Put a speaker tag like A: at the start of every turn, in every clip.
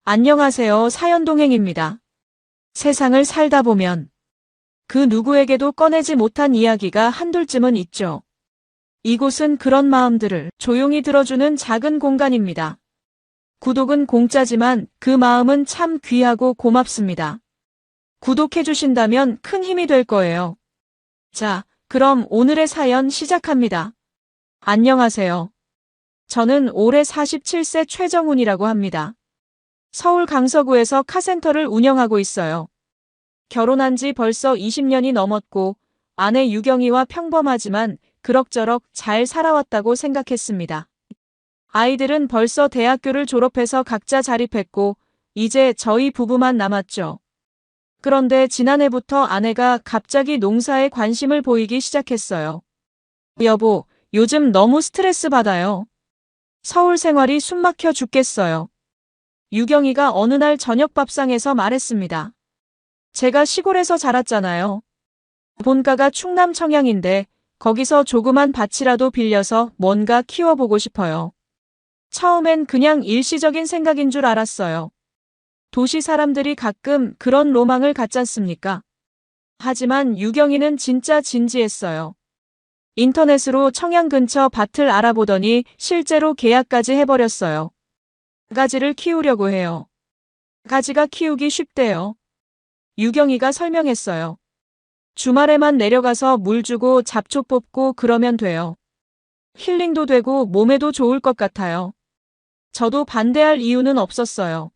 A: 안녕하세요. 사연동행입니다. 세상을 살다 보면 그 누구에게도 꺼내지 못한 이야기가 한둘쯤은 있죠. 이곳은 그런 마음들을 조용히 들어주는 작은 공간입니다. 구독은 공짜지만 그 마음은 참 귀하고 고맙습니다. 구독해주신다면 큰 힘이 될 거예요. 자, 그럼 오늘의 사연 시작합니다. 안녕하세요. 저는 올해 47세 최정훈이라고 합니다. 서울 강서구에서 카센터를 운영하고 있어요. 결혼한 지 벌써 20년이 넘었고 아내 유경이와 평범하지만 그럭저럭 잘 살아왔다고 생각했습니다. 아이들은 벌써 대학교를 졸업해서 각자 자립했고 이제 저희 부부만 남았죠. 그런데 지난해부터 아내가 갑자기 농사에 관심을 보이기 시작했어요. 여보, 요즘 너무 스트레스 받아요. 서울 생활이 숨막혀 죽겠어요. 유경이가 어느 날 저녁 밥상에서 말했습니다. 제가 시골에서 자랐잖아요. 본가가 충남 청양인데 거기서 조그만 밭이라도 빌려서 뭔가 키워보고 싶어요. 처음엔 그냥 일시적인 생각인 줄 알았어요. 도시 사람들이 가끔 그런 로망을 갖잖습니까? 하지만 유경이는 진짜 진지했어요. 인터넷으로 청양 근처 밭을 알아보더니 실제로 계약까지 해버렸어요. 가지를 키우려고 해요. 가지가 키우기 쉽대요. 유경이가 설명했어요. 주말에만 내려가서 물 주고 잡초 뽑고 그러면 돼요. 힐링도 되고 몸에도 좋을 것 같아요. 저도 반대할 이유는 없었어요.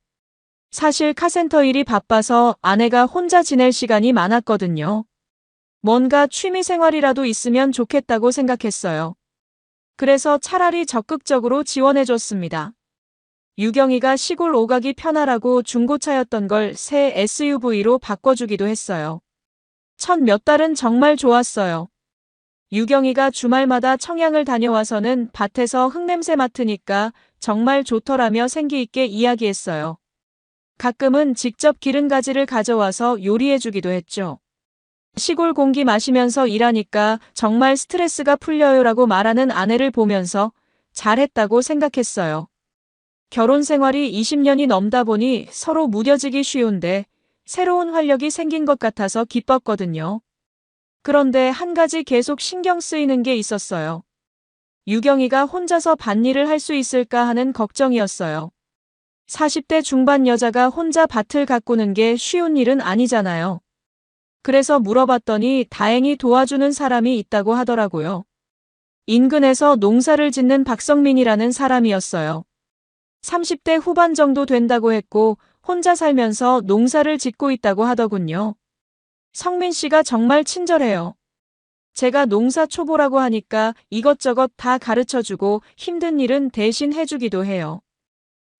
A: 사실 카센터 일이 바빠서 아내가 혼자 지낼 시간이 많았거든요. 뭔가 취미 생활이라도 있으면 좋겠다고 생각했어요. 그래서 차라리 적극적으로 지원해줬습니다. 유경이가 시골 오가기 편하라고 중고차였던 걸 새 SUV로 바꿔주기도 했어요. 첫 몇 달은 정말 좋았어요. 유경이가 주말마다 청양을 다녀와서는 밭에서 흙냄새 맡으니까 정말 좋더라며 생기 있게 이야기했어요. 가끔은 직접 기른 가지를 가져와서 요리해주기도 했죠. 시골 공기 마시면서 일하니까 정말 스트레스가 풀려요라고 말하는 아내를 보면서 잘했다고 생각했어요. 결혼 생활이 20년이 넘다 보니 서로 무뎌지기 쉬운데 새로운 활력이 생긴 것 같아서 기뻤거든요. 그런데 한 가지 계속 신경 쓰이는 게 있었어요. 유경이가 혼자서 밭일을 할 수 있을까 하는 걱정이었어요. 40대 중반 여자가 혼자 밭을 가꾸는 게 쉬운 일은 아니잖아요. 그래서 물어봤더니 다행히 도와주는 사람이 있다고 하더라고요. 인근에서 농사를 짓는 박성민이라는 사람이었어요. 30대 후반 정도 된다고 했고 혼자 살면서 농사를 짓고 있다고 하더군요. 성민 씨가 정말 친절해요. 제가 농사 초보라고 하니까 이것저것 다 가르쳐주고 힘든 일은 대신 해주기도 해요.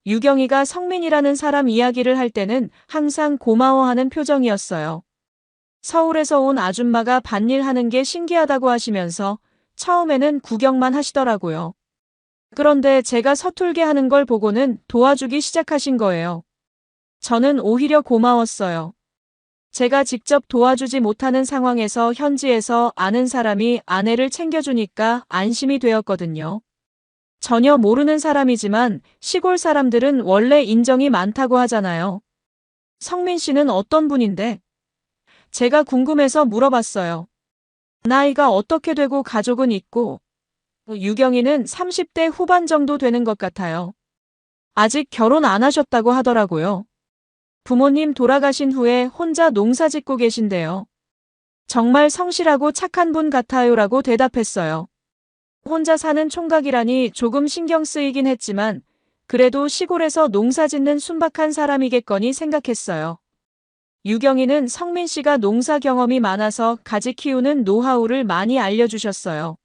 A: 유경이가 성민이라는 사람 이야기를 할 때는 항상 고마워하는 표정이었어요. 서울에서 온 아줌마가 밭일 하는 게 신기하다고 하시면서 처음에는 구경만 하시더라고요. 그런데 제가 서툴게 하는 걸 보고는 도와주기 시작하신 거예요. 저는 오히려 고마웠어요. 제가 직접 도와주지 못하는 상황에서 현지에서 아는 사람이 아내를 챙겨주니까 안심이 되었거든요. 전혀 모르는 사람이지만 시골 사람들은 원래 인정이 많다고 하잖아요. 성민 씨는 어떤 분인데? 제가 궁금해서 물어봤어요. 나이가 어떻게 되고 가족은 있고? 유경이는 30대 후반 정도 되는 것 같아요. 아직 결혼 안 하셨다고 하더라고요. 부모님 돌아가신 후에 혼자 농사 짓고 계신데요. 정말 성실하고 착한 분 같아요라고 대답했어요. 혼자 사는 총각이라니 조금 신경 쓰이긴 했지만 그래도 시골에서 농사 짓는 순박한 사람이겠거니 생각했어요. 유경이는 성민 씨가 농사 경험이 많아서 가지 키우는 노하우를 많이 알려주셨어요.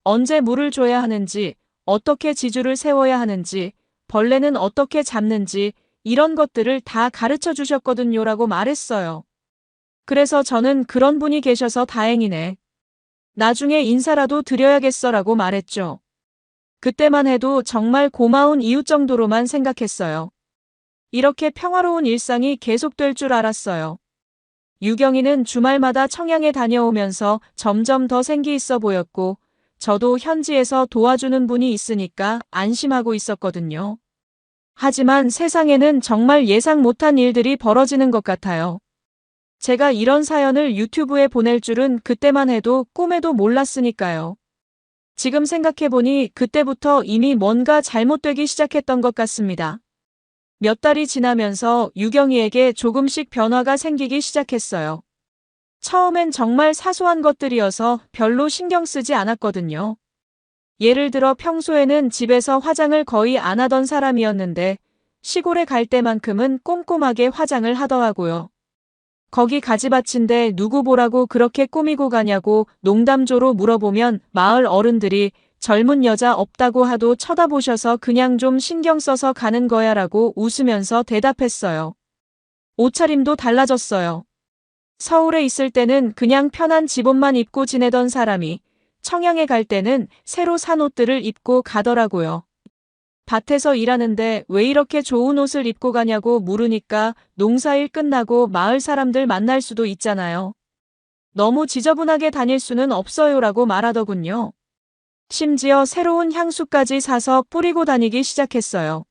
A: 언제 물을 줘야 하는지, 어떻게 지주를 세워야 하는지, 벌레는 어떻게 잡는지 이런 것들을 다 가르쳐 주셨거든요라고 말했어요. 그래서 저는 그런 분이 계셔서 다행이네. 나중에 인사라도 드려야겠어라고 말했죠. 그때만 해도 정말 고마운 이웃 정도로만 생각했어요. 이렇게 평화로운 일상이 계속될 줄 알았어요. 유경이는 주말마다 청양에 다녀오면서 점점 더 생기 있어 보였고 저도 현지에서 도와주는 분이 있으니까 안심하고 있었거든요. 하지만 세상에는 정말 예상 못한 일들이 벌어지는 것 같아요. 제가 이런 사연을 유튜브에 보낼 줄은 그때만 해도 꿈에도 몰랐으니까요. 지금 생각해보니 그때부터 이미 뭔가 잘못되기 시작했던 것 같습니다. 몇 달이 지나면서 유경이에게 조금씩 변화가 생기기 시작했어요. 처음엔 정말 사소한 것들이어서 별로 신경 쓰지 않았거든요. 예를 들어 평소에는 집에서 화장을 거의 안 하던 사람이었는데 시골에 갈 때만큼은 꼼꼼하게 화장을 하더라고요. 거기 가지밭인데 누구 보라고 그렇게 꾸미고 가냐고 농담조로 물어보면 마을 어른들이 젊은 여자 없다고 하도 쳐다보셔서 그냥 좀 신경 써서 가는 거야 라고 웃으면서 대답했어요. 옷차림도 달라졌어요. 서울에 있을 때는 그냥 편한 집옷만 입고 지내던 사람이 청양에 갈 때는 새로 산 옷들을 입고 가더라고요. 밭에서 일하는데 왜 이렇게 좋은 옷을 입고 가냐고 물으니까 농사일 끝나고 마을 사람들 만날 수도 있잖아요. 너무 지저분하게 다닐 수는 없어요라고 말하더군요. 심지어 새로운 향수까지 사서 뿌리고 다니기 시작했어요.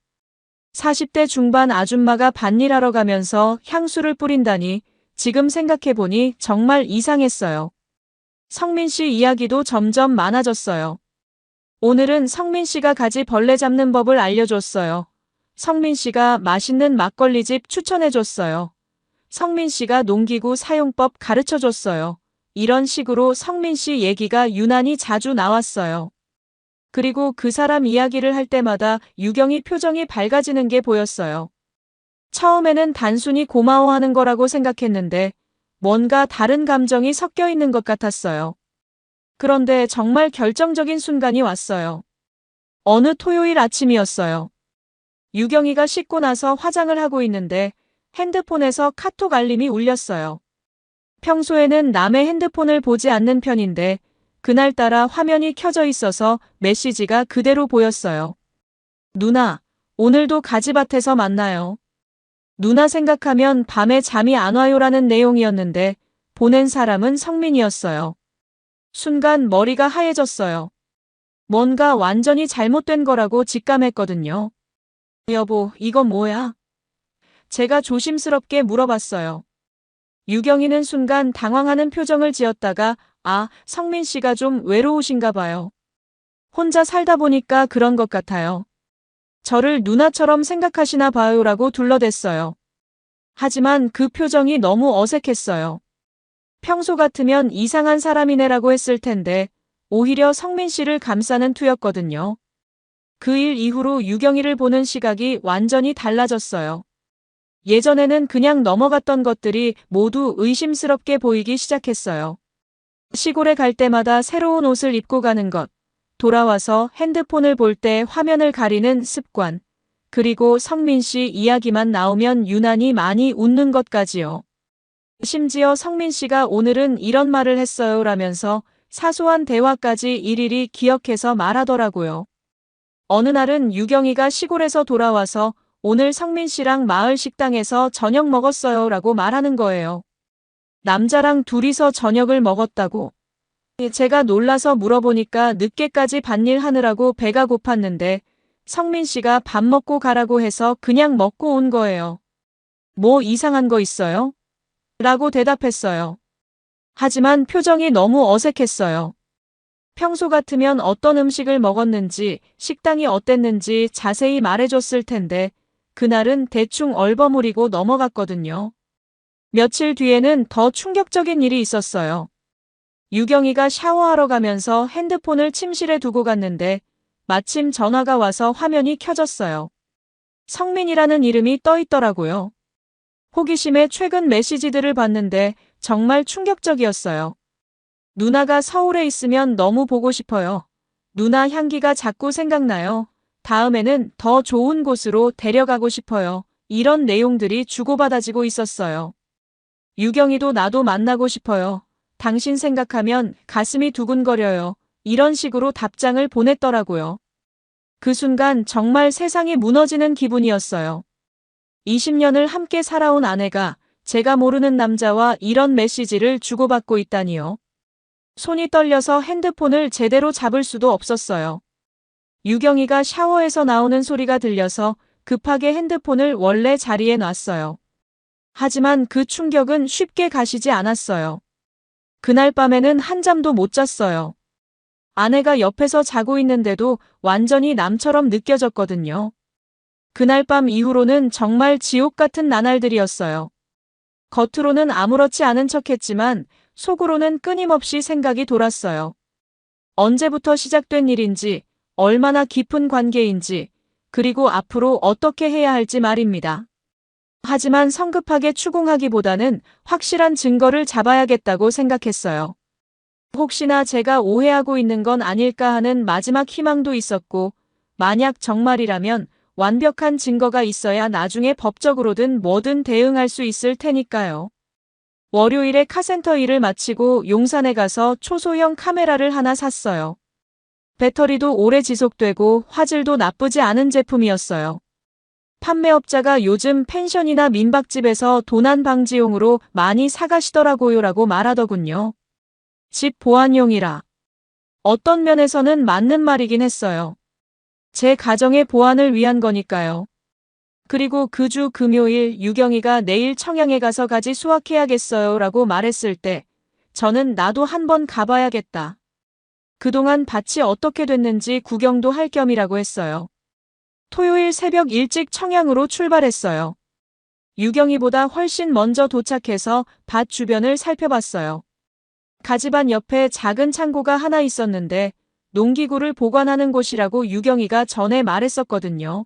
A: 40대 중반 아줌마가 밭일하러 가면서 향수를 뿌린다니 지금 생각해보니 정말 이상했어요. 성민 씨 이야기도 점점 많아졌어요. 오늘은 성민 씨가 가지 벌레 잡는 법을 알려줬어요. 성민 씨가 맛있는 막걸리집 추천해줬어요. 성민 씨가 농기구 사용법 가르쳐줬어요. 이런 식으로 성민 씨 얘기가 유난히 자주 나왔어요. 그리고 그 사람 이야기를 할 때마다 유경이 표정이 밝아지는 게 보였어요. 처음에는 단순히 고마워하는 거라고 생각했는데 뭔가 다른 감정이 섞여 있는 것 같았어요. 그런데 정말 결정적인 순간이 왔어요. 어느 토요일 아침이었어요. 유경이가 씻고 나서 화장을 하고 있는데 핸드폰에서 카톡 알림이 울렸어요. 평소에는 남의 핸드폰을 보지 않는 편인데 그날따라 화면이 켜져 있어서 메시지가 그대로 보였어요. 누나, 오늘도 가지밭에서 만나요. 누나 생각하면 밤에 잠이 안 와요라는 내용이었는데 보낸 사람은 성민이었어요. 순간 머리가 하얘졌어요. 뭔가 완전히 잘못된 거라고 직감했거든요. 여보, 이건 뭐야? 제가 조심스럽게 물어봤어요. 유경이는 순간 당황하는 표정을 지었다가 성민 씨가 좀 외로우신가 봐요. 혼자 살다 보니까 그런 것 같아요. 저를 누나처럼 생각하시나 봐요라고 둘러댔어요. 하지만 그 표정이 너무 어색했어요. 평소 같으면 이상한 사람이네라고 했을 텐데 오히려 성민 씨를 감싸는 투였거든요. 그 일 이후로 유경이를 보는 시각이 완전히 달라졌어요. 예전에는 그냥 넘어갔던 것들이 모두 의심스럽게 보이기 시작했어요. 시골에 갈 때마다 새로운 옷을 입고 가는 것, 돌아와서 핸드폰을 볼 때 화면을 가리는 습관, 그리고 성민 씨 이야기만 나오면 유난히 많이 웃는 것까지요. 심지어 성민 씨가 오늘은 이런 말을 했어요 라면서 사소한 대화까지 일일이 기억해서 말하더라고요. 어느 날은 유경이가 시골에서 돌아와서 오늘 성민 씨랑 마을 식당에서 저녁 먹었어요 라고 말하는 거예요. 남자랑 둘이서 저녁을 먹었다고. 제가 놀라서 물어보니까 늦게까지 밭일 하느라고 배가 고팠는데 성민 씨가 밥 먹고 가라고 해서 그냥 먹고 온 거예요. 뭐 이상한 거 있어요? 라고 대답했어요. 하지만 표정이 너무 어색했어요. 평소 같으면 어떤 음식을 먹었는지, 식당이 어땠는지 자세히 말해줬을 텐데 그날은 대충 얼버무리고 넘어갔거든요. 며칠 뒤에는 더 충격적인 일이 있었어요. 유경이가 샤워하러 가면서 핸드폰을 침실에 두고 갔는데 마침 전화가 와서 화면이 켜졌어요. 성민이라는 이름이 떠 있더라고요. 호기심에 최근 메시지들을 봤는데 정말 충격적이었어요. 누나가 서울에 있으면 너무 보고 싶어요. 누나 향기가 자꾸 생각나요. 다음에는 더 좋은 곳으로 데려가고 싶어요. 이런 내용들이 주고받아지고 있었어요. 유경이도 나도 만나고 싶어요. 당신 생각하면 가슴이 두근거려요. 이런 식으로 답장을 보냈더라고요. 그 순간 정말 세상이 무너지는 기분이었어요. 20년을 함께 살아온 아내가 제가 모르는 남자와 이런 메시지를 주고받고 있다니요. 손이 떨려서 핸드폰을 제대로 잡을 수도 없었어요. 유경이가 샤워에서 나오는 소리가 들려서 급하게 핸드폰을 원래 자리에 놨어요. 하지만 그 충격은 쉽게 가시지 않았어요. 그날 밤에는 한잠도 못 잤어요. 아내가 옆에서 자고 있는데도 완전히 남처럼 느껴졌거든요. 그날 밤 이후로는 정말 지옥 같은 나날들이었어요. 겉으로는 아무렇지 않은 척했지만 속으로는 끊임없이 생각이 돌았어요. 언제부터 시작된 일인지, 얼마나 깊은 관계인지, 그리고 앞으로 어떻게 해야 할지 말입니다. 하지만 성급하게 추궁하기보다는 확실한 증거를 잡아야겠다고 생각했어요. 혹시나 제가 오해하고 있는 건 아닐까 하는 마지막 희망도 있었고, 만약 정말이라면 완벽한 증거가 있어야 나중에 법적으로든 뭐든 대응할 수 있을 테니까요. 월요일에 카센터 일을 마치고 용산에 가서 초소형 카메라를 하나 샀어요. 배터리도 오래 지속되고 화질도 나쁘지 않은 제품이었어요. 판매업자가 요즘 펜션이나 민박집에서 도난 방지용으로 많이 사가시더라고요 라고 말하더군요. 집 보안용이라. 어떤 면에서는 맞는 말이긴 했어요. 제 가정의 보안을 위한 거니까요. 그리고 그 주 금요일 유경이가 내일 청양에 가서 가지 수확해야겠어요 라고 말했을 때 저는 나도 한번 가봐야겠다. 그동안 밭이 어떻게 됐는지 구경도 할 겸이라고 했어요. 토요일 새벽 일찍 청양으로 출발했어요. 유경이보다 훨씬 먼저 도착해서 밭 주변을 살펴봤어요. 가지반 옆에 작은 창고가 하나 있었는데 농기구를 보관하는 곳이라고 유경이가 전에 말했었거든요.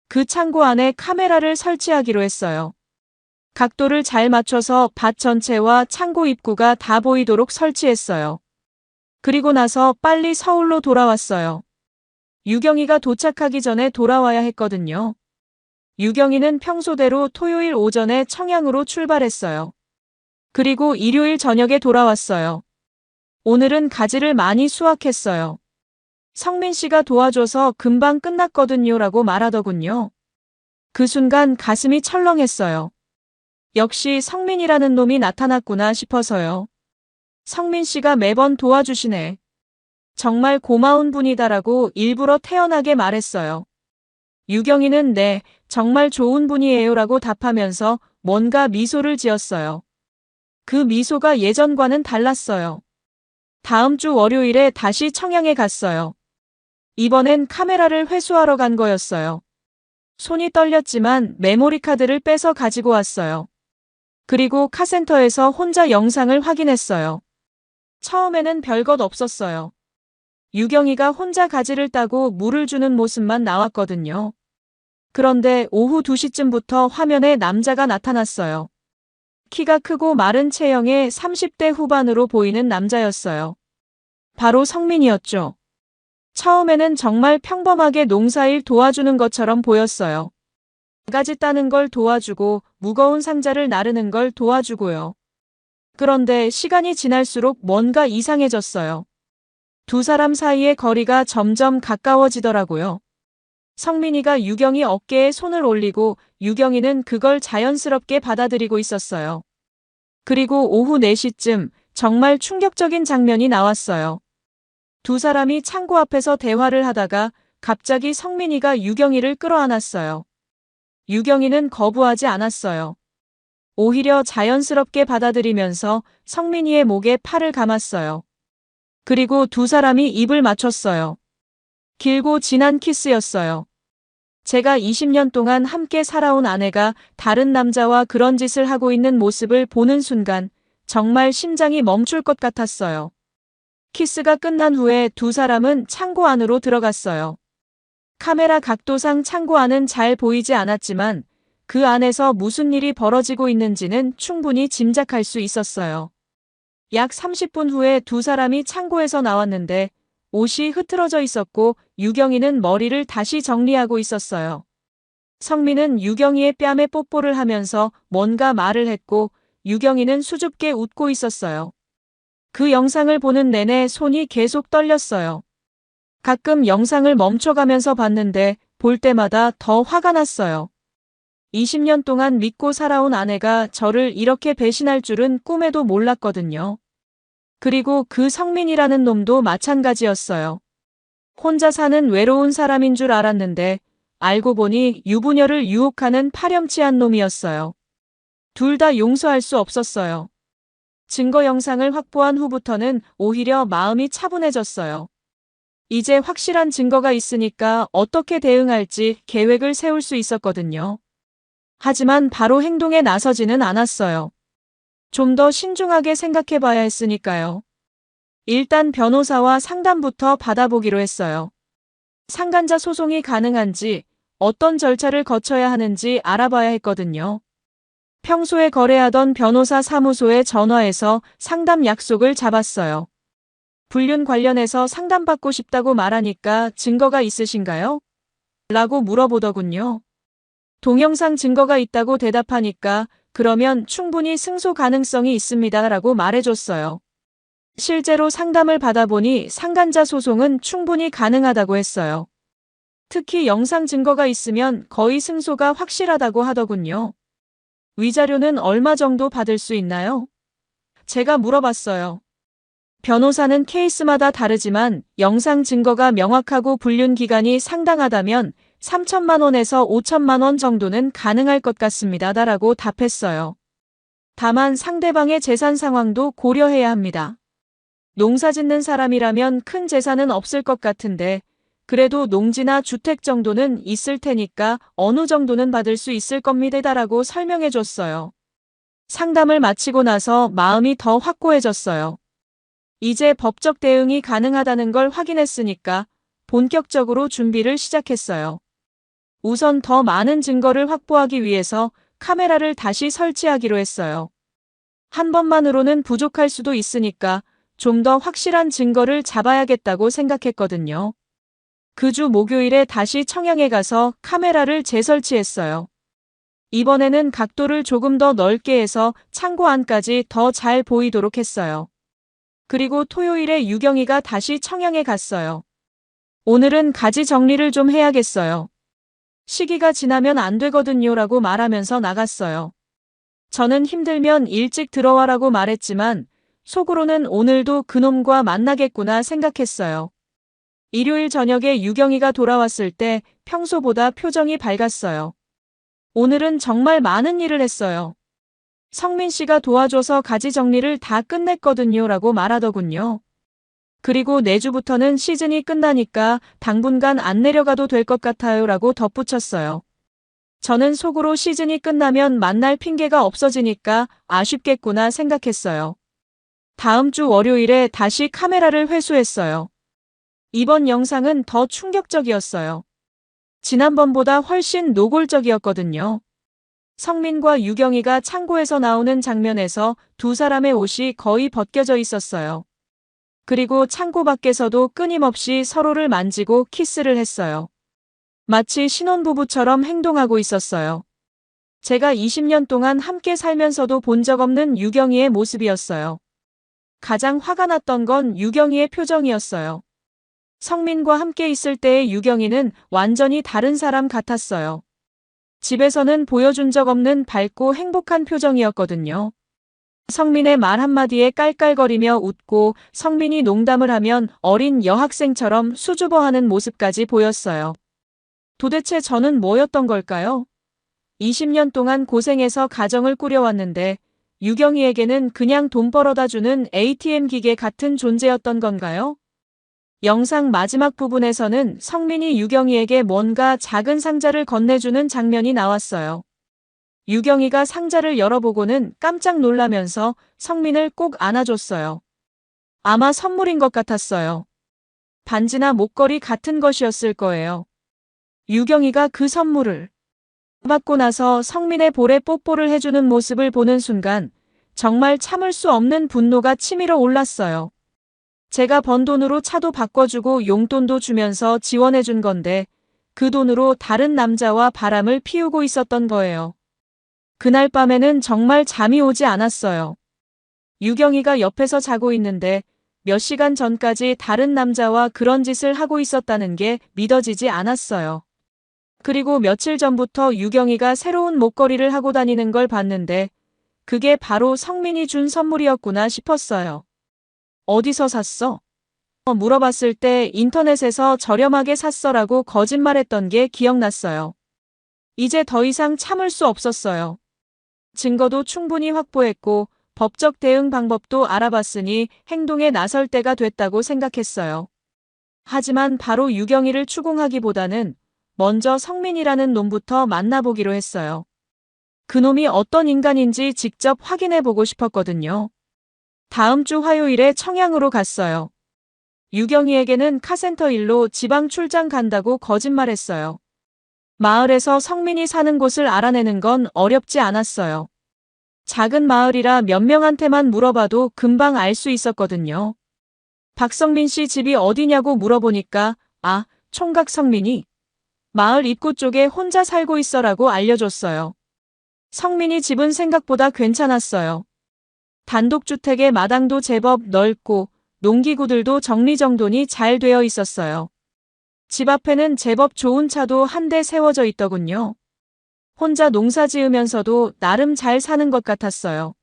A: 그 창고 안에 카메라를 설치하기로 했어요. 각도를 잘 맞춰서 밭 전체와 창고 입구가 다 보이도록 설치했어요. 그리고 나서 빨리 서울로 돌아왔어요. 유경이가 도착하기 전에 돌아와야 했거든요. 유경이는 평소대로 토요일 오전에 청양으로 출발했어요. 그리고 일요일 저녁에 돌아왔어요. 오늘은 가지를 많이 수확했어요. 성민 씨가 도와줘서 금방 끝났거든요 라고 말하더군요. 그 순간 가슴이 철렁했어요. 역시 성민이라는 놈이 나타났구나 싶어서요. 성민 씨가 매번 도와주시네. 정말 고마운 분이다라고 일부러 태연하게 말했어요. 유경이는 네, 정말 좋은 분이에요 라고 답하면서 뭔가 미소를 지었어요. 그 미소가 예전과는 달랐어요. 다음 주 월요일에 다시 청양에 갔어요. 이번엔 카메라를 회수하러 간 거였어요. 손이 떨렸지만 메모리 카드를 빼서 가지고 왔어요. 그리고 카센터에서 혼자 영상을 확인했어요. 처음에는 별것 없었어요. 유경이가 혼자 가지를 따고 물을 주는 모습만 나왔거든요. 그런데 오후 2시쯤부터 화면에 남자가 나타났어요. 키가 크고 마른 체형의 30대 후반으로 보이는 남자였어요. 바로 성민이었죠. 처음에는 정말 평범하게 농사일 도와주는 것처럼 보였어요. 가지 따는 걸 도와주고 무거운 상자를 나르는 걸 도와주고요. 그런데 시간이 지날수록 뭔가 이상해졌어요. 두 사람 사이의 거리가 점점 가까워지더라고요. 성민이가 유경이 어깨에 손을 올리고 유경이는 그걸 자연스럽게 받아들이고 있었어요. 그리고 오후 4시쯤 정말 충격적인 장면이 나왔어요. 두 사람이 창고 앞에서 대화를 하다가 갑자기 성민이가 유경이를 끌어안았어요. 유경이는 거부하지 않았어요. 오히려 자연스럽게 받아들이면서 성민이의 목에 팔을 감았어요. 그리고 두 사람이 입을 맞췄어요. 길고 진한 키스였어요. 제가 20년 동안 함께 살아온 아내가 다른 남자와 그런 짓을 하고 있는 모습을 보는 순간 정말 심장이 멈출 것 같았어요. 키스가 끝난 후에 두 사람은 창고 안으로 들어갔어요. 카메라 각도상 창고 안은 잘 보이지 않았지만 그 안에서 무슨 일이 벌어지고 있는지는 충분히 짐작할 수 있었어요. 약 30분 후에 두 사람이 창고에서 나왔는데 옷이 흐트러져 있었고 유경이는 머리를 다시 정리하고 있었어요. 성민은 유경이의 뺨에 뽀뽀를 하면서 뭔가 말을 했고 유경이는 수줍게 웃고 있었어요. 그 영상을 보는 내내 손이 계속 떨렸어요. 가끔 영상을 멈춰가면서 봤는데 볼 때마다 더 화가 났어요. 20년 동안 믿고 살아온 아내가 저를 이렇게 배신할 줄은 꿈에도 몰랐거든요. 그리고 그 성민이라는 놈도 마찬가지였어요. 혼자 사는 외로운 사람인 줄 알았는데 알고 보니 유부녀를 유혹하는 파렴치한 놈이었어요. 둘 다 용서할 수 없었어요. 증거 영상을 확보한 후부터는 오히려 마음이 차분해졌어요. 이제 확실한 증거가 있으니까 어떻게 대응할지 계획을 세울 수 있었거든요. 하지만 바로 행동에 나서지는 않았어요. 좀 더 신중하게 생각해 봐야 했으니까요. 일단 변호사와 상담부터 받아보기로 했어요. 상간자 소송이 가능한지, 어떤 절차를 거쳐야 하는지 알아봐야 했거든요. 평소에 거래하던 변호사 사무소에 전화해서 상담 약속을 잡았어요. 불륜 관련해서 상담받고 싶다고 말하니까 증거가 있으신가요? 라고 물어보더군요. 동영상 증거가 있다고 대답하니까 그러면 충분히 승소 가능성이 있습니다 라고 말해줬어요. 실제로 상담을 받아보니 상간자 소송은 충분히 가능하다고 했어요. 특히 영상 증거가 있으면 거의 승소가 확실하다고 하더군요. 위자료는 얼마 정도 받을 수 있나요? 제가 물어봤어요. 변호사는 케이스마다 다르지만 영상 증거가 명확하고 불륜 기간이 상당하다면 3천만 원에서 5천만 원 정도는 가능할 것 같습니다. 라고 답했어요. 다만 상대방의 재산 상황도 고려해야 합니다. 농사 짓는 사람이라면 큰 재산은 없을 것 같은데 그래도 농지나 주택 정도는 있을 테니까 어느 정도는 받을 수 있을 겁니다. 라고 설명해 줬어요. 상담을 마치고 나서 마음이 더 확고해졌어요. 이제 법적 대응이 가능하다는 걸 확인했으니까 본격적으로 준비를 시작했어요. 우선 더 많은 증거를 확보하기 위해서 카메라를 다시 설치하기로 했어요. 한 번만으로는 부족할 수도 있으니까 좀 더 확실한 증거를 잡아야겠다고 생각했거든요. 그 주 목요일에 다시 청양에 가서 카메라를 재설치했어요. 이번에는 각도를 조금 더 넓게 해서 창고 안까지 더 잘 보이도록 했어요. 그리고 토요일에 유경이가 다시 청양에 갔어요. 오늘은 가지 정리를 좀 해야겠어요. 시기가 지나면 안 되거든요 라고 말하면서 나갔어요. 저는 힘들면 일찍 들어와라고 말했지만 속으로는 오늘도 그놈과 만나겠구나 생각했어요. 일요일 저녁에 유경이가 돌아왔을 때 평소보다 표정이 밝았어요. 오늘은 정말 많은 일을 했어요. 성민 씨가 도와줘서 가지 정리를 다 끝냈거든요 라고 말하더군요. 그리고 내주부터는 시즌이 끝나니까 당분간 안 내려가도 될 것 같아요 라고 덧붙였어요. 저는 속으로 시즌이 끝나면 만날 핑계가 없어지니까 아쉽겠구나 생각했어요. 다음 주 월요일에 다시 카메라를 회수했어요. 이번 영상은 더 충격적이었어요. 지난번보다 훨씬 노골적이었거든요. 성민과 유경이가 창고에서 나오는 장면에서 두 사람의 옷이 거의 벗겨져 있었어요. 그리고 창고 밖에서도 끊임없이 서로를 만지고 키스를 했어요. 마치 신혼부부처럼 행동하고 있었어요. 제가 20년 동안 함께 살면서도 본 적 없는 유경이의 모습이었어요. 가장 화가 났던 건 유경이의 표정이었어요. 성민과 함께 있을 때의 유경이는 완전히 다른 사람 같았어요. 집에서는 보여준 적 없는 밝고 행복한 표정이었거든요. 성민의 말 한마디에 깔깔거리며 웃고 성민이 농담을 하면 어린 여학생처럼 수줍어하는 모습까지 보였어요. 도대체 저는 뭐였던 걸까요? 20년 동안 고생해서 가정을 꾸려왔는데 유경이에게는 그냥 돈 벌어다 주는 ATM 기계 같은 존재였던 건가요? 영상 마지막 부분에서는 성민이 유경이에게 뭔가 작은 상자를 건네주는 장면이 나왔어요. 유경이가 상자를 열어보고는 깜짝 놀라면서 성민을 꼭 안아줬어요. 아마 선물인 것 같았어요. 반지나 목걸이 같은 것이었을 거예요. 유경이가 그 선물을 받고 나서 성민의 볼에 뽀뽀를 해주는 모습을 보는 순간 정말 참을 수 없는 분노가 치밀어 올랐어요. 제가 번 돈으로 차도 바꿔주고 용돈도 주면서 지원해준 건데 그 돈으로 다른 남자와 바람을 피우고 있었던 거예요. 그날 밤에는 정말 잠이 오지 않았어요. 유경이가 옆에서 자고 있는데 몇 시간 전까지 다른 남자와 그런 짓을 하고 있었다는 게 믿어지지 않았어요. 그리고 며칠 전부터 유경이가 새로운 목걸이를 하고 다니는 걸 봤는데 그게 바로 성민이 준 선물이었구나 싶었어요. 어디서 샀어? 물어봤을 때 인터넷에서 저렴하게 샀어라고 거짓말했던 게 기억났어요. 이제 더 이상 참을 수 없었어요. 증거도 충분히 확보했고 법적 대응 방법도 알아봤으니 행동에 나설 때가 됐다고 생각했어요. 하지만 바로 유경이를 추궁하기보다는 먼저 성민이라는 놈부터 만나보기로 했어요. 그놈이 어떤 인간인지 직접 확인해보고 싶었거든요. 다음 주 화요일에 청양으로 갔어요. 유경이에게는 카센터 일로 지방 출장 간다고 거짓말했어요. 마을에서 성민이 사는 곳을 알아내는 건 어렵지 않았어요. 작은 마을이라 몇 명한테만 물어봐도 금방 알 수 있었거든요. 박성민 씨 집이 어디냐고 물어보니까 총각 성민이 마을 입구 쪽에 혼자 살고 있어라고 알려줬어요. 성민이 집은 생각보다 괜찮았어요. 단독주택의 마당도 제법 넓고 농기구들도 정리정돈이 잘 되어 있었어요. 집 앞에는 제법 좋은 차도 한 대 세워져 있더군요. 혼자 농사 지으면서도 나름 잘 사는 것 같았어요.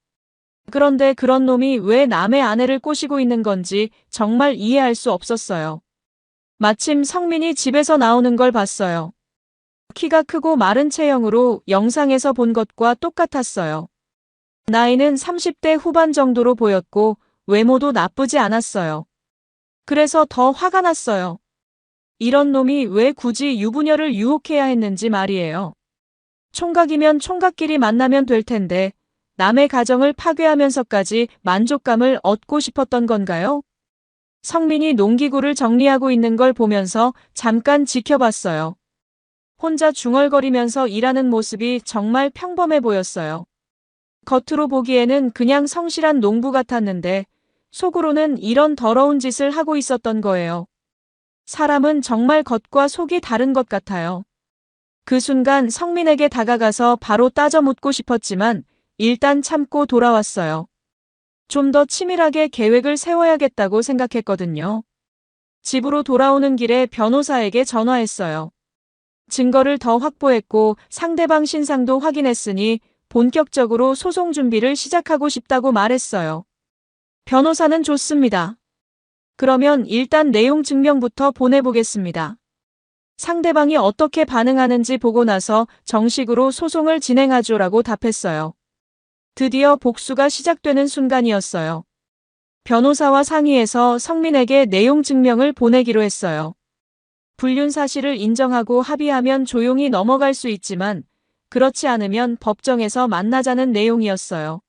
A: 그런데 그런 놈이 왜 남의 아내를 꼬시고 있는 건지 정말 이해할 수 없었어요. 마침 성민이 집에서 나오는 걸 봤어요. 키가 크고 마른 체형으로 영상에서 본 것과 똑같았어요. 나이는 30대 후반 정도로 보였고 외모도 나쁘지 않았어요. 그래서 더 화가 났어요. 이런 놈이 왜 굳이 유부녀를 유혹해야 했는지 말이에요. 총각이면 총각끼리 만나면 될 텐데 남의 가정을 파괴하면서까지 만족감을 얻고 싶었던 건가요? 성민이 농기구를 정리하고 있는 걸 보면서 잠깐 지켜봤어요. 혼자 중얼거리면서 일하는 모습이 정말 평범해 보였어요. 겉으로 보기에는 그냥 성실한 농부 같았는데 속으로는 이런 더러운 짓을 하고 있었던 거예요. 사람은 정말 겉과 속이 다른 것 같아요. 그 순간 성민에게 다가가서 바로 따져 묻고 싶었지만 일단 참고 돌아왔어요. 좀 더 치밀하게 계획을 세워야겠다고 생각했거든요. 집으로 돌아오는 길에 변호사에게 전화했어요. 증거를 더 확보했고 상대방 신상도 확인했으니 본격적으로 소송 준비를 시작하고 싶다고 말했어요. 변호사는 좋습니다. 그러면 일단 내용 증명부터 보내보겠습니다. 상대방이 어떻게 반응하는지 보고 나서 정식으로 소송을 진행하죠라고 답했어요. 드디어 복수가 시작되는 순간이었어요. 변호사와 상의해서 성민에게 내용 증명을 보내기로 했어요. 불륜 사실을 인정하고 합의하면 조용히 넘어갈 수 있지만 그렇지 않으면 법정에서 만나자는 내용이었어요.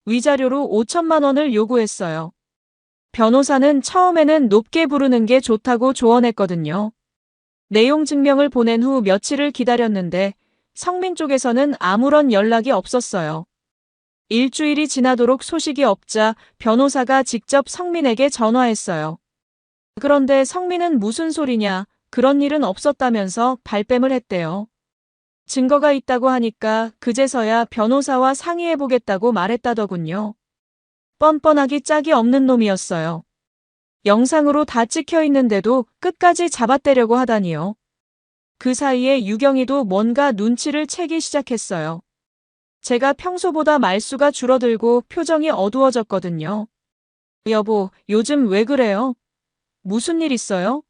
A: 위자료로 5천만 원을 요구했어요. 변호사는 처음에는 높게 부르는 게 좋다고 조언했거든요. 내용 증명을 보낸 후 며칠을 기다렸는데 성민 쪽에서는 아무런 연락이 없었어요. 일주일이 지나도록 소식이 없자 변호사가 직접 성민에게 전화했어요. 그런데 성민은 무슨 소리냐, 그런 일은 없었다면서 발뺌을 했대요. 증거가 있다고 하니까 그제서야 변호사와 상의해보겠다고 말했다더군요. 뻔뻔하기 짝이 없는 놈이었어요. 영상으로 다 찍혀 있는데도 끝까지 잡아떼려고 하다니요. 그 사이에 유경이도 뭔가 눈치를 채기 시작했어요. 제가 평소보다 말수가 줄어들고 표정이 어두워졌거든요. 여보, 요즘 왜 그래요? 무슨 일 있어요?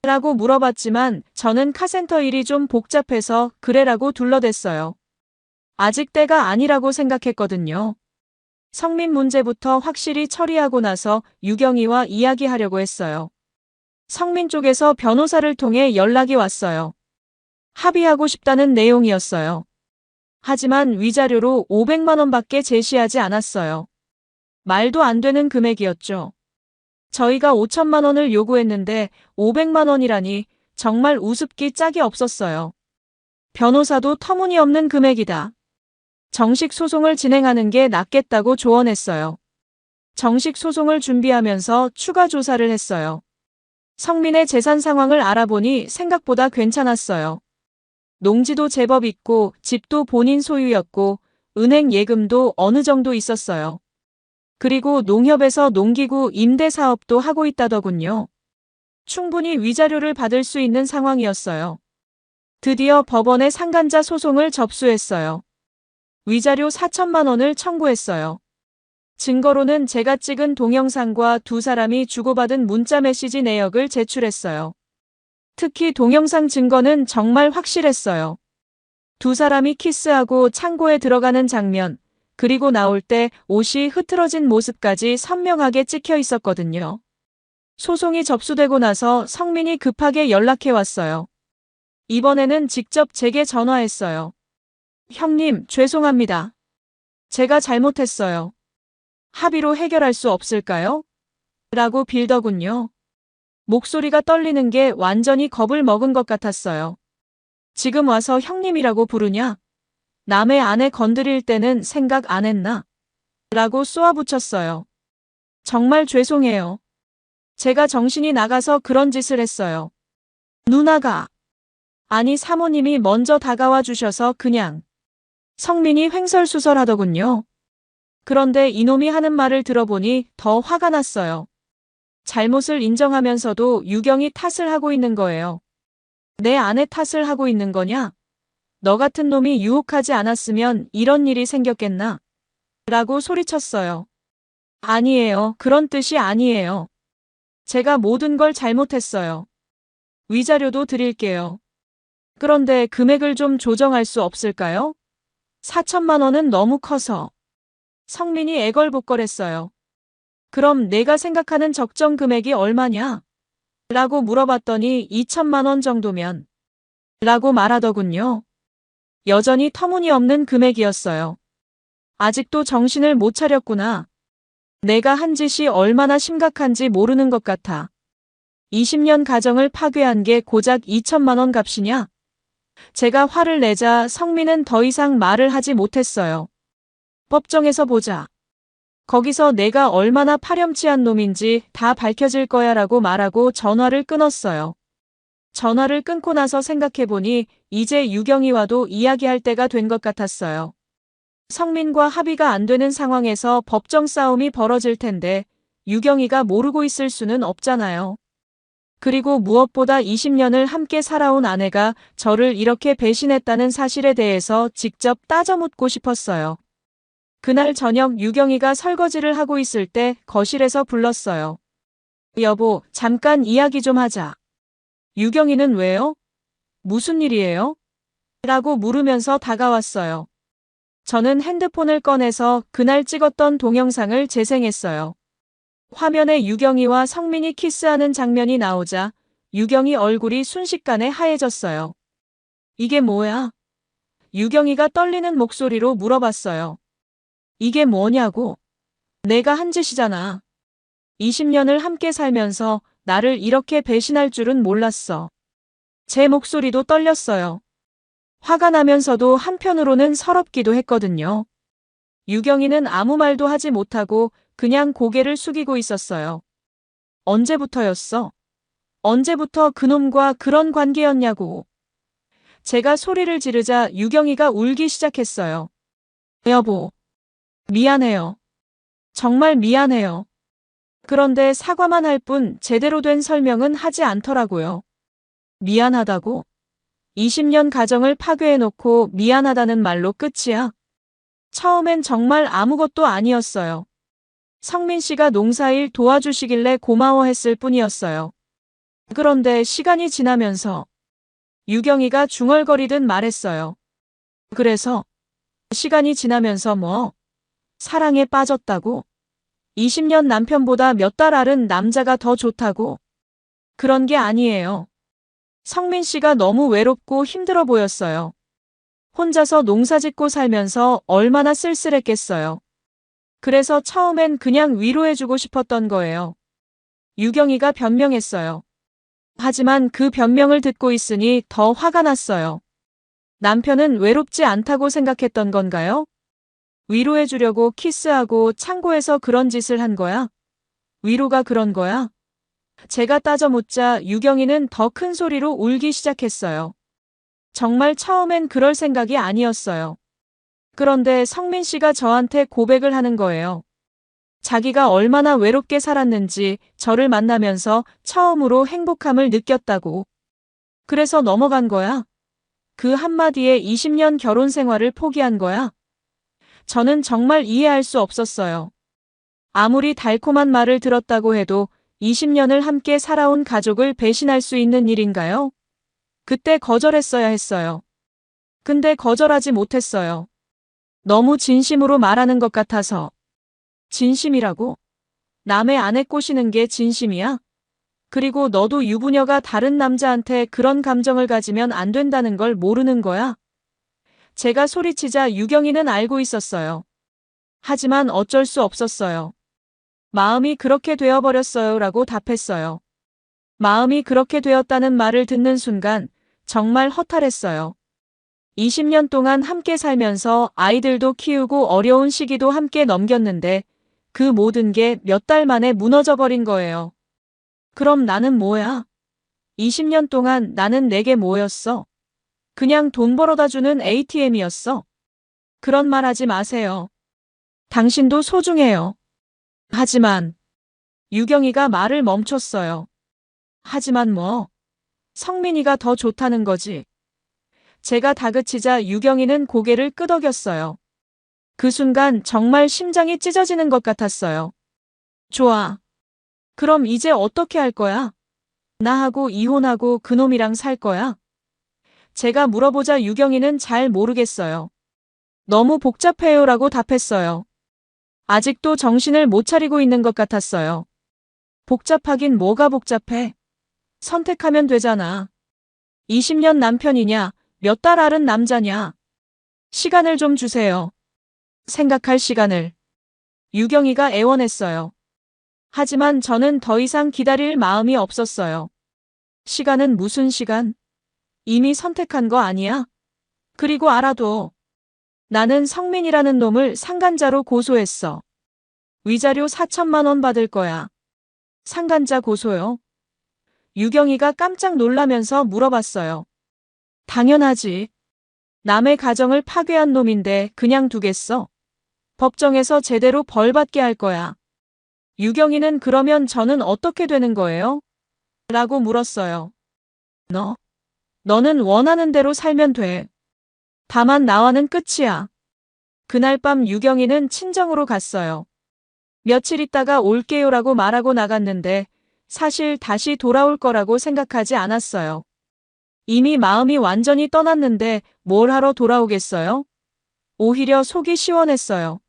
A: 라고 물어봤지만 저는 카센터 일이 좀 복잡해서 그래라고 둘러댔어요. 아직 때가 아니라고 생각했거든요. 성민 문제부터 확실히 처리하고 나서 유경이와 이야기하려고 했어요. 성민 쪽에서 변호사를 통해 연락이 왔어요. 합의하고 싶다는 내용이었어요. 하지만 위자료로 500만 원밖에 제시하지 않았어요. 말도 안 되는 금액이었죠. 저희가 5천만 원을 요구했는데 500만 원이라니 정말 우습기 짝이 없었어요. 변호사도 터무니없는 금액이다. 정식 소송을 진행하는 게 낫겠다고 조언했어요. 정식 소송을 준비하면서 추가 조사를 했어요. 성민의 재산 상황을 알아보니 생각보다 괜찮았어요. 농지도 제법 있고 집도 본인 소유였고 은행 예금도 어느 정도 있었어요. 그리고 농협에서 농기구 임대 사업도 하고 있다더군요. 충분히 위자료를 받을 수 있는 상황이었어요. 드디어 법원에 상간자 소송을 접수했어요. 위자료 4천만 원을 청구했어요. 증거로는 제가 찍은 동영상과 두 사람이 주고받은 문자 메시지 내역을 제출했어요. 특히 동영상 증거는 정말 확실했어요. 두 사람이 키스하고 창고에 들어가는 장면, 그리고 나올 때 옷이 흐트러진 모습까지 선명하게 찍혀 있었거든요. 소송이 접수되고 나서 성민이 급하게 연락해 왔어요. 이번에는 직접 제게 전화했어요. 형님, 죄송합니다. 제가 잘못했어요. 합의로 해결할 수 없을까요? 라고 빌더군요. 목소리가 떨리는 게 완전히 겁을 먹은 것 같았어요. 지금 와서 형님이라고 부르냐? 남의 아내 건드릴 때는 생각 안 했나? 라고 쏘아붙였어요. 정말 죄송해요. 제가 정신이 나가서 그런 짓을 했어요. 누나가. 아니 사모님이 먼저 다가와 주셔서 그냥. 성민이 횡설수설하더군요. 그런데 이놈이 하는 말을 들어보니 더 화가 났어요. 잘못을 인정하면서도 유경이 탓을 하고 있는 거예요. 내 아내 탓을 하고 있는 거냐? 너 같은 놈이 유혹하지 않았으면 이런 일이 생겼겠나? 라고 소리쳤어요. 아니에요. 그런 뜻이 아니에요. 제가 모든 걸 잘못했어요. 위자료도 드릴게요. 그런데 금액을 좀 조정할 수 없을까요? 4천만 원은 너무 커서. 성민이 애걸복걸했어요. 그럼 내가 생각하는 적정 금액이 얼마냐? 라고 물어봤더니 2천만 원 정도면. 라고 말하더군요. 여전히 터무니없는 금액이었어요. 아직도 정신을 못 차렸구나. 내가 한 짓이 얼마나 심각한지 모르는 것 같아. 20년 가정을 파괴한 게 고작 2천만 원 값이냐? 제가 화를 내자 성민은 더 이상 말을 하지 못했어요. 법정에서 보자. 거기서 내가 얼마나 파렴치한 놈인지 다 밝혀질 거야 라고 말하고 전화를 끊었어요. 전화를 끊고 나서 생각해보니 이제 유경이와도 이야기할 때가 된 것 같았어요. 성민과 합의가 안 되는 상황에서 법정 싸움이 벌어질 텐데 유경이가 모르고 있을 수는 없잖아요. 그리고 무엇보다 20년을 함께 살아온 아내가 저를 이렇게 배신했다는 사실에 대해서 직접 따져 묻고 싶었어요. 그날 저녁 유경이가 설거지를 하고 있을 때 거실에서 불렀어요. 여보, 잠깐 이야기 좀 하자. 유경이는 왜요? 무슨 일이에요? 라고 물으면서 다가왔어요. 저는 핸드폰을 꺼내서 그날 찍었던 동영상을 재생했어요. 화면에 유경이와 성민이 키스하는 장면이 나오자 유경이 얼굴이 순식간에 하얘졌어요. 이게 뭐야? 유경이가 떨리는 목소리로 물어봤어요. 이게 뭐냐고? 내가 한 짓이잖아. 20년을 함께 살면서 나를 이렇게 배신할 줄은 몰랐어. 제 목소리도 떨렸어요. 화가 나면서도 한편으로는 서럽기도 했거든요. 유경이는 아무 말도 하지 못하고 그냥 고개를 숙이고 있었어요. 언제부터였어? 언제부터 그놈과 그런 관계였냐고. 제가 소리를 지르자 유경이가 울기 시작했어요. 여보, 미안해요. 정말 미안해요. 그런데 사과만 할 뿐 제대로 된 설명은 하지 않더라고요. 미안하다고? 20년 가정을 파괴해놓고 미안하다는 말로 끝이야? 처음엔 정말 아무것도 아니었어요. 성민 씨가 농사일 도와주시길래 고마워했을 뿐이었어요. 그런데 시간이 지나면서 유경이가 중얼거리듯 말했어요. 그래서 시간이 지나면서 뭐? 사랑에 빠졌다고? 20년 남편보다 몇 달 앓은 남자가 더 좋다고? 그런 게 아니에요. 성민 씨가 너무 외롭고 힘들어 보였어요. 혼자서 농사 짓고 살면서 얼마나 쓸쓸했겠어요. 그래서 처음엔 그냥 위로해주고 싶었던 거예요. 유경이가 변명했어요. 하지만 그 변명을 듣고 있으니 더 화가 났어요. 남편은 외롭지 않다고 생각했던 건가요? 위로해주려고 키스하고 창고에서 그런 짓을 한 거야? 위로가 그런 거야? 제가 따져 묻자 유경이는 더 큰 소리로 울기 시작했어요. 정말 처음엔 그럴 생각이 아니었어요. 그런데 성민 씨가 저한테 고백을 하는 거예요. 자기가 얼마나 외롭게 살았는지 저를 만나면서 처음으로 행복함을 느꼈다고. 그래서 넘어간 거야. 그 한마디에 20년 결혼 생활을 포기한 거야. 저는 정말 이해할 수 없었어요. 아무리 달콤한 말을 들었다고 해도 20년을 함께 살아온 가족을 배신할 수 있는 일인가요? 그때 거절했어야 했어요. 근데 거절하지 못했어요. 너무 진심으로 말하는 것 같아서. 진심이라고? 남의 아내 꼬시는 게 진심이야? 그리고 너도 유부녀가 다른 남자한테 그런 감정을 가지면 안 된다는 걸 모르는 거야? 제가 소리치자 유경이는 알고 있었어요. 하지만 어쩔 수 없었어요. 마음이 그렇게 되어버렸어요 라고 답했어요. 마음이 그렇게 되었다는 말을 듣는 순간 정말 허탈했어요. 20년 동안 함께 살면서 아이들도 키우고 어려운 시기도 함께 넘겼는데 그 모든 게 몇 달 만에 무너져 버린 거예요. 그럼 나는 뭐야? 20년 동안 나는 내게 뭐였어? 그냥 돈 벌어다 주는 ATM이었어. 그런 말 하지 마세요. 당신도 소중해요. 하지만 유경이가 말을 멈췄어요. 하지만 뭐? 성민이가 더 좋다는 거지. 제가 다그치자 유경이는 고개를 끄덕였어요. 그 순간 정말 심장이 찢어지는 것 같았어요. 좋아. 그럼 이제 어떻게 할 거야? 나하고 이혼하고 그놈이랑 살 거야? 제가 물어보자 유경이는 잘 모르겠어요. 너무 복잡해요라고 답했어요. 아직도 정신을 못 차리고 있는 것 같았어요. 복잡하긴 뭐가 복잡해? 선택하면 되잖아. 20년 남편이냐, 몇 달 앓은 남자냐. 시간을 좀 주세요. 생각할 시간을. 유경이가 애원했어요. 하지만 저는 더 이상 기다릴 마음이 없었어요. 시간은 무슨 시간? 이미 선택한 거 아니야? 그리고 알아도 나는 성민이라는 놈을 상간자로 고소했어. 위자료 4천만 원 받을 거야. 상간자 고소요? 유경이가 깜짝 놀라면서 물어봤어요. 당연하지. 남의 가정을 파괴한 놈인데 그냥 두겠어? 법정에서 제대로 벌받게 할 거야. 유경이는 그러면 저는 어떻게 되는 거예요? 라고 물었어요. 너는 원하는 대로 살면 돼. 다만 나와는 끝이야. 그날 밤 유경이는 친정으로 갔어요. 며칠 있다가 올게요라고 말하고 나갔는데 사실 다시 돌아올 거라고 생각하지 않았어요. 이미 마음이 완전히 떠났는데 뭘 하러 돌아오겠어요? 오히려 속이 시원했어요.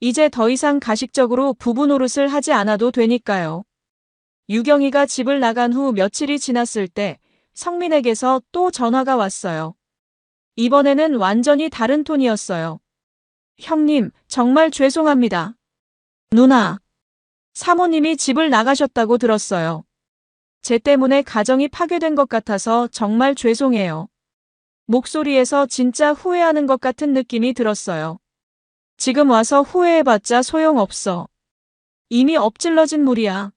A: 이제 더 이상 가식적으로 부부 노릇을 하지 않아도 되니까요. 유경이가 집을 나간 후 며칠이 지났을 때 성민에게서 또 전화가 왔어요. 이번에는 완전히 다른 톤이었어요. 형님, 정말 죄송합니다. 누나, 사모님이 집을 나가셨다고 들었어요. 제 때문에 가정이 파괴된 것 같아서 정말 죄송해요. 목소리에서 진짜 후회하는 것 같은 느낌이 들었어요. 지금 와서 후회해봤자 소용없어. 이미 엎질러진 물이야.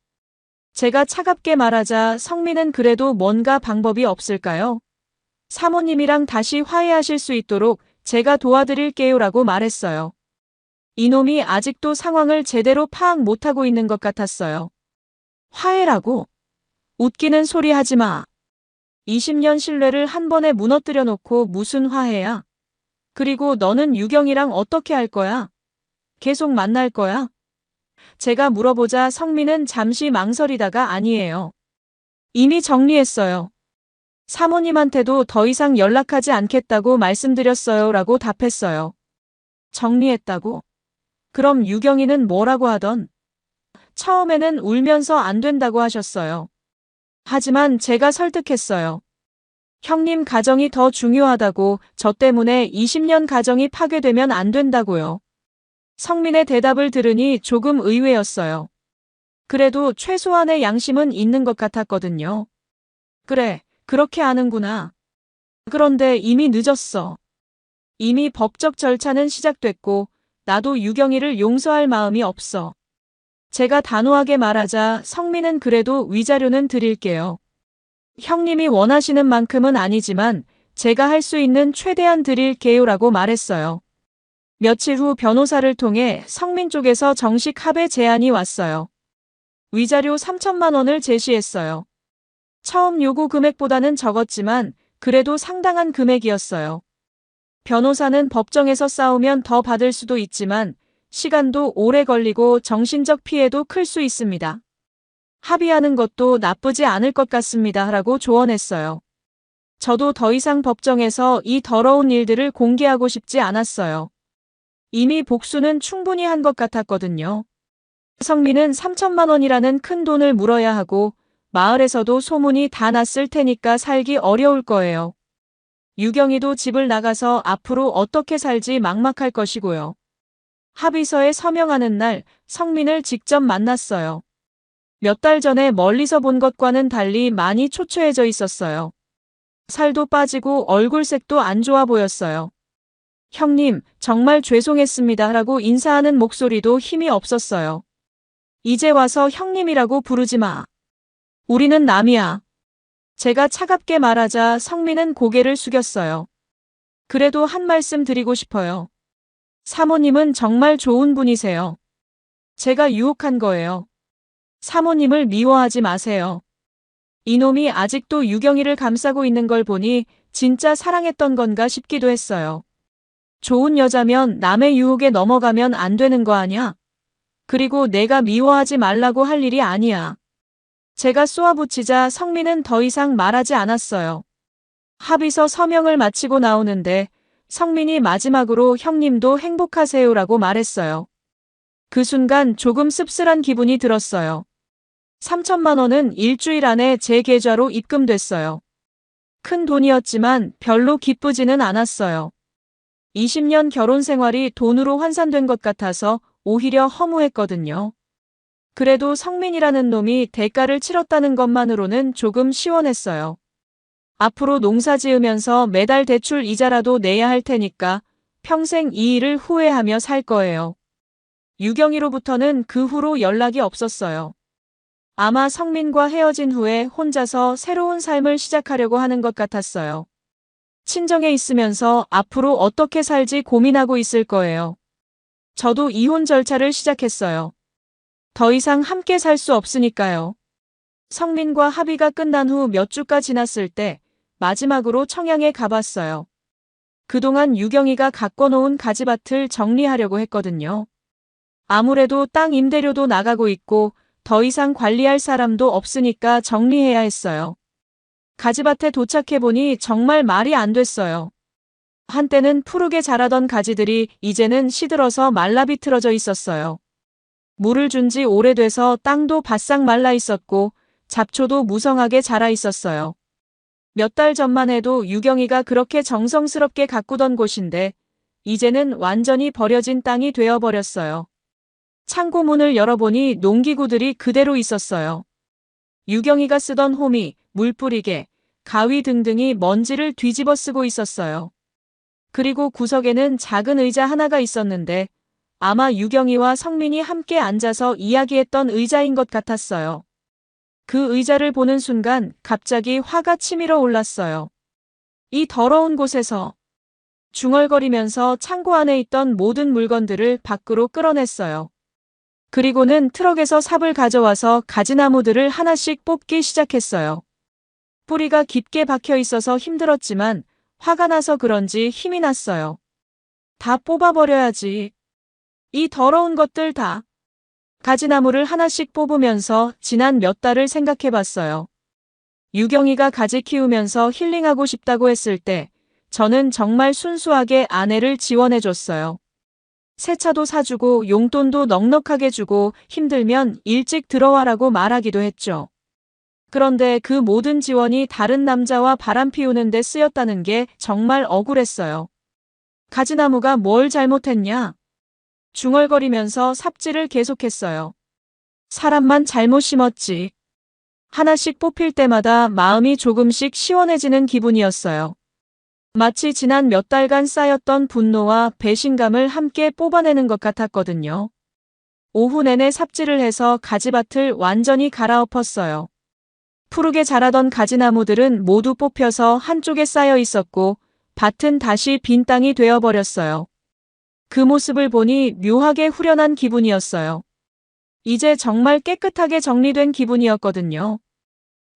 A: 제가 차갑게 말하자 성민은 그래도 뭔가 방법이 없을까요? 사모님이랑 다시 화해하실 수 있도록 제가 도와드릴게요라고 말했어요. 이놈이 아직도 상황을 제대로 파악 못하고 있는 것 같았어요. 화해라고? 웃기는 소리 하지 마. 20년 신뢰를 한 번에 무너뜨려 놓고 무슨 화해야? 그리고 너는 유경이랑 어떻게 할 거야? 계속 만날 거야? 제가 물어보자 성민은 잠시 망설이다가 아니에요. 이미 정리했어요. 사모님한테도 더 이상 연락하지 않겠다고 말씀드렸어요 라고 답했어요. 정리했다고? 그럼 유경이는 뭐라고 하던? 처음에는 울면서 안 된다고 하셨어요. 하지만 제가 설득했어요. 형님 가정이 더 중요하다고, 저 때문에 20년 가정이 파괴되면 안 된다고요. 성민의 대답을 들으니 조금 의외였어요. 그래도 최소한의 양심은 있는 것 같았거든요. 그래, 그렇게 아는구나. 그런데 이미 늦었어. 이미 법적 절차는 시작됐고 나도 유경이를 용서할 마음이 없어. 제가 단호하게 말하자 성민은 그래도 위자료는 드릴게요. 형님이 원하시는 만큼은 아니지만 제가 할 수 있는 최대한 드릴게요라고 말했어요. 며칠 후 변호사를 통해 성민 쪽에서 정식 합의 제안이 왔어요. 위자료 3천만 원을 제시했어요. 처음 요구 금액보다는 적었지만 그래도 상당한 금액이었어요. 변호사는 법정에서 싸우면 더 받을 수도 있지만 시간도 오래 걸리고 정신적 피해도 클 수 있습니다. 합의하는 것도 나쁘지 않을 것 같습니다. 라고 조언했어요. 저도 더 이상 법정에서 이 더러운 일들을 공개하고 싶지 않았어요. 이미 복수는 충분히 한 것 같았거든요. 성민은 3천만 원이라는 큰 돈을 물어야 하고 마을에서도 소문이 다 났을 테니까 살기 어려울 거예요. 유경이도 집을 나가서 앞으로 어떻게 살지 막막할 것이고요. 합의서에 서명하는 날 성민을 직접 만났어요. 몇 달 전에 멀리서 본 것과는 달리 많이 초췌해져 있었어요. 살도 빠지고 얼굴색도 안 좋아 보였어요. 형님, 정말 죄송했습니다. 라고 인사하는 목소리도 힘이 없었어요. 이제 와서 형님이라고 부르지 마. 우리는 남이야. 제가 차갑게 말하자 성민은 고개를 숙였어요. 그래도 한 말씀 드리고 싶어요. 사모님은 정말 좋은 분이세요. 제가 유혹한 거예요. 사모님을 미워하지 마세요. 이놈이 아직도 유경이를 감싸고 있는 걸 보니 진짜 사랑했던 건가 싶기도 했어요. 좋은 여자면 남의 유혹에 넘어가면 안 되는 거 아냐? 그리고 내가 미워하지 말라고 할 일이 아니야. 제가 쏘아붙이자 성민은 더 이상 말하지 않았어요. 합의서 서명을 마치고 나오는데 성민이 마지막으로 형님도 행복하세요라고 말했어요. 그 순간 조금 씁쓸한 기분이 들었어요. 3천만 원은 일주일 안에 제 계좌로 입금됐어요. 큰 돈이었지만 별로 기쁘지는 않았어요. 20년 결혼 생활이 돈으로 환산된 것 같아서 오히려 허무했거든요. 그래도 성민이라는 놈이 대가를 치렀다는 것만으로는 조금 시원했어요. 앞으로 농사 지으면서 매달 대출 이자라도 내야 할 테니까 평생 이 일을 후회하며 살 거예요. 유경이로부터는 그 후로 연락이 없었어요. 아마 성민과 헤어진 후에 혼자서 새로운 삶을 시작하려고 하는 것 같았어요. 친정에 있으면서 앞으로 어떻게 살지 고민하고 있을 거예요. 저도 이혼 절차를 시작했어요. 더 이상 함께 살 수 없으니까요. 성민과 합의가 끝난 후 몇 주가 지났을 때 마지막으로 청양에 가봤어요. 그동안 유경이가 가꿔놓은 가지밭을 정리하려고 했거든요. 아무래도 땅 임대료도 나가고 있고 더 이상 관리할 사람도 없으니까 정리해야 했어요. 가지밭에 도착해보니 정말 말이 안 됐어요. 한때는 푸르게 자라던 가지들이 이제는 시들어서 말라비틀어져 있었어요. 물을 준 지 오래돼서 땅도 바싹 말라 있었고 잡초도 무성하게 자라 있었어요. 몇 달 전만 해도 유경이가 그렇게 정성스럽게 가꾸던 곳인데 이제는 완전히 버려진 땅이 되어버렸어요. 창고 문을 열어보니 농기구들이 그대로 있었어요. 유경이가 쓰던 호미, 물뿌리개, 가위 등등이 먼지를 뒤집어 쓰고 있었어요. 그리고 구석에는 작은 의자 하나가 있었는데 아마 유경이와 성민이 함께 앉아서 이야기했던 의자인 것 같았어요. 그 의자를 보는 순간 갑자기 화가 치밀어 올랐어요. 이 더러운 곳에서 중얼거리면서 창고 안에 있던 모든 물건들을 밖으로 끌어냈어요. 그리고는 트럭에서 삽을 가져와서 가지나무들을 하나씩 뽑기 시작했어요. 뿌리가 깊게 박혀 있어서 힘들었지만 화가 나서 그런지 힘이 났어요. 다 뽑아버려야지. 이 더러운 것들 다. 가지나무를 하나씩 뽑으면서 지난 몇 달을 생각해봤어요. 유경이가 가지 키우면서 힐링하고 싶다고 했을 때 저는 정말 순수하게 아내를 지원해줬어요. 새 차도 사주고 용돈도 넉넉하게 주고 힘들면 일찍 들어와라고 말하기도 했죠. 그런데 그 모든 지원이 다른 남자와 바람 피우는 데 쓰였다는 게 정말 억울했어요. 가지나무가 뭘 잘못했냐? 중얼거리면서 삽질을 계속했어요. 사람만 잘못 심었지. 하나씩 뽑힐 때마다 마음이 조금씩 시원해지는 기분이었어요. 마치 지난 몇 달간 쌓였던 분노와 배신감을 함께 뽑아내는 것 같았거든요. 오후 내내 삽질을 해서 가지밭을 완전히 갈아엎었어요. 푸르게 자라던 가지나무들은 모두 뽑혀서 한쪽에 쌓여 있었고 밭은 다시 빈 땅이 되어버렸어요. 그 모습을 보니 묘하게 후련한 기분이었어요. 이제 정말 깨끗하게 정리된 기분이었거든요.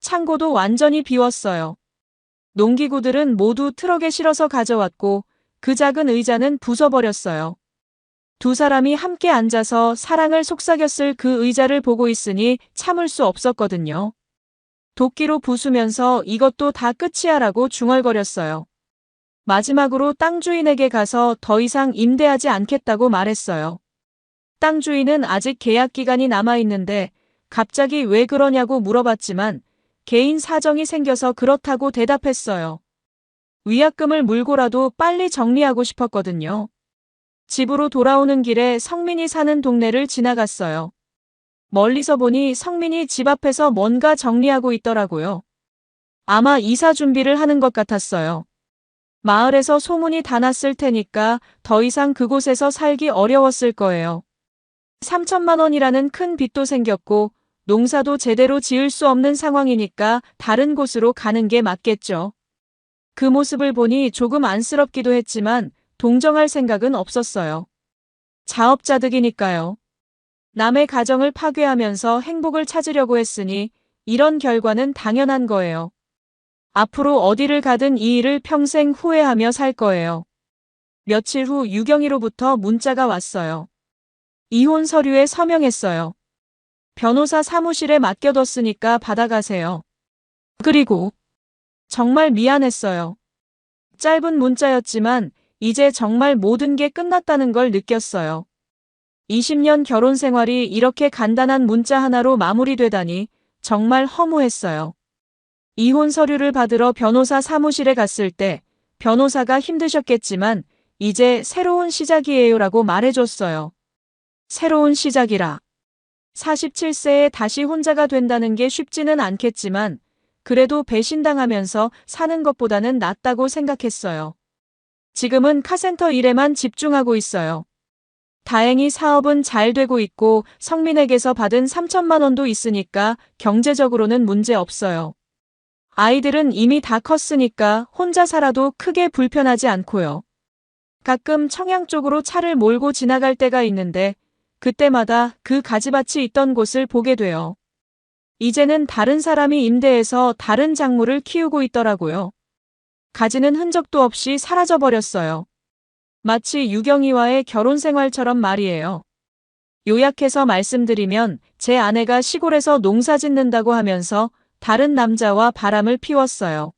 A: 창고도 완전히 비웠어요. 농기구들은 모두 트럭에 실어서 가져왔고 그 작은 의자는 부숴버렸어요. 두 사람이 함께 앉아서 사랑을 속삭였을 그 의자를 보고 있으니 참을 수 없었거든요. 도끼로 부수면서 이것도 다 끝이야라고 중얼거렸어요. 마지막으로 땅 주인에게 가서 더 이상 임대하지 않겠다고 말했어요. 땅 주인은 아직 계약 기간이 남아있는데 갑자기 왜 그러냐고 물어봤지만 개인 사정이 생겨서 그렇다고 대답했어요. 위약금을 물고라도 빨리 정리하고 싶었거든요. 집으로 돌아오는 길에 성민이 사는 동네를 지나갔어요. 멀리서 보니 성민이 집 앞에서 뭔가 정리하고 있더라고요. 아마 이사 준비를 하는 것 같았어요. 마을에서 소문이 다 났을 테니까 더 이상 그곳에서 살기 어려웠을 거예요. 3천만 원이라는 큰 빚도 생겼고 농사도 제대로 지을 수 없는 상황이니까 다른 곳으로 가는 게 맞겠죠. 그 모습을 보니 조금 안쓰럽기도 했지만 동정할 생각은 없었어요. 자업자득이니까요. 남의 가정을 파괴하면서 행복을 찾으려고 했으니 이런 결과는 당연한 거예요. 앞으로 어디를 가든 이 일을 평생 후회하며 살 거예요. 며칠 후 유경이로부터 문자가 왔어요. 이혼 서류에 서명했어요. 변호사 사무실에 맡겨뒀으니까 받아가세요. 그리고 정말 미안했어요. 짧은 문자였지만 이제 정말 모든 게 끝났다는 걸 느꼈어요. 20년 결혼 생활이 이렇게 간단한 문자 하나로 마무리되다니 정말 허무했어요. 이혼 서류를 받으러 변호사 사무실에 갔을 때 변호사가 힘드셨겠지만 이제 새로운 시작이에요라고 말해줬어요. 새로운 시작이라. 47세에 다시 혼자가 된다는 게 쉽지는 않겠지만 그래도 배신당하면서 사는 것보다는 낫다고 생각했어요. 지금은 카센터 일에만 집중하고 있어요. 다행히 사업은 잘 되고 있고 성민에게서 받은 3천만 원도 있으니까 경제적으로는 문제 없어요. 아이들은 이미 다 컸으니까 혼자 살아도 크게 불편하지 않고요. 가끔 청양 쪽으로 차를 몰고 지나갈 때가 있는데 그때마다 그 가지밭이 있던 곳을 보게 돼요. 이제는 다른 사람이 임대해서 다른 작물을 키우고 있더라고요. 가지는 흔적도 없이 사라져버렸어요. 마치 유경이와의 결혼 생활처럼 말이에요. 요약해서 말씀드리면 제 아내가 시골에서 농사 짓는다고 하면서 다른 남자와 바람을 피웠어요.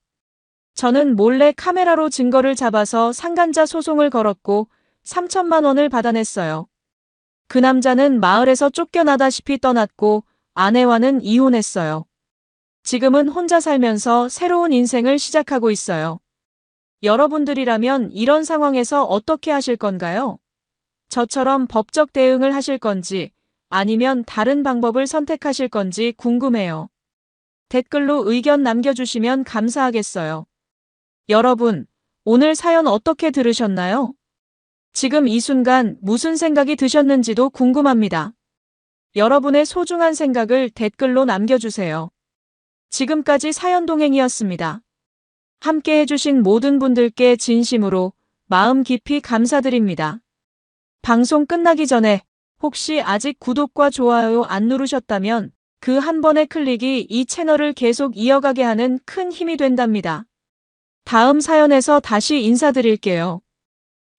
A: 저는 몰래 카메라로 증거를 잡아서 상간자 소송을 걸었고 3천만 원을 받아냈어요. 그 남자는 마을에서 쫓겨나다시피 떠났고 아내와는 이혼했어요. 지금은 혼자 살면서 새로운 인생을 시작하고 있어요. 여러분들이라면 이런 상황에서 어떻게 하실 건가요? 저처럼 법적 대응을 하실 건지 아니면 다른 방법을 선택하실 건지 궁금해요. 댓글로 의견 남겨주시면 감사하겠어요. 여러분, 오늘 사연 어떻게 들으셨나요? 지금 이 순간 무슨 생각이 드셨는지도 궁금합니다. 여러분의 소중한 생각을 댓글로 남겨주세요. 지금까지 사연동행이었습니다. 함께 해주신 모든 분들께 진심으로 마음 깊이 감사드립니다. 방송 끝나기 전에 혹시 아직 구독과 좋아요 안 누르셨다면 그 한 번의 클릭이 이 채널을 계속 이어가게 하는 큰 힘이 된답니다. 다음 사연에서 다시 인사드릴게요.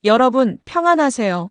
A: 여러분 평안하세요.